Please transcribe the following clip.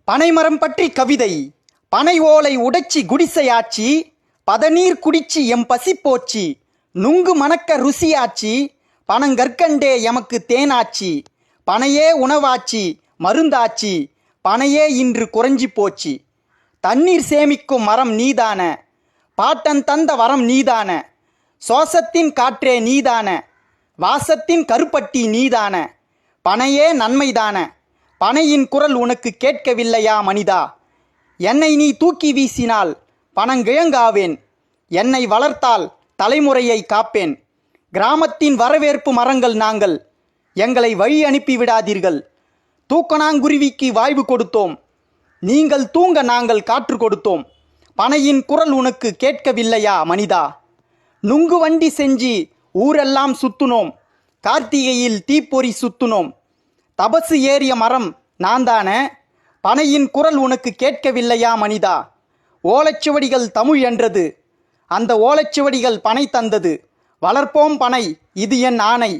பனைமரம் பற்றி கவிதை. பனை ஓலை உடைச்சி குடிசையாச்சி, பதநீர் குடிச்சி எம் பசி போச்சி, நுங்கு மணக்க ருசியாச்சி, பனங்கற்கண்டே எமக்கு தேனாச்சி, பனையே உணவாச்சி மருந்தாச்சி, பனையே இன்று குறைஞ்சி போச்சு. தண்ணீர் சேமிக்கும் மரம் நீதான, பாட்டன் தந்த வரம் நீதான, சோசத்தின் காற்றே நீதான, வாசத்தின் கருப்பட்டி நீதான, பனையே நன்மைதான, பனையின் குரல் உனக்கு கேட்கவில்லையா மனிதா? என்னை நீ தூக்கி வீசினால் பனங்கிழங்காவேன், என்னை வளர்த்தால் தலைமுறையை காப்பேன். கிராமத்தின் வரவேற்பு மரங்கள் நாங்கள், எங்களை வழி அனுப்பி விடாதீர்கள். தூக்கணாங்குருவிக்கு வாய்வு கொடுத்தோம், நீங்கள் தூங்க நாங்கள் காற்று கொடுத்தோம். பனையின் குரல் உனக்கு கேட்கவில்லையா மனிதா? நுங்கு வண்டி செஞ்சு ஊரெல்லாம் சுத்துனோம், கார்த்திகையில் தீப்பொறி சுத்துனோம். தபசு ஏறிய மரம் நான் தானே, பனையின் குரல் உனக்கு கேட்கவில்லையா மனிதா? ஓலைச்சுவடிகள் தமிழ் என்றது, அந்த ஓலைச்சுவடிகள் பனை தந்தது. வளர்ப்போம் பனை, இது என் ஆணை.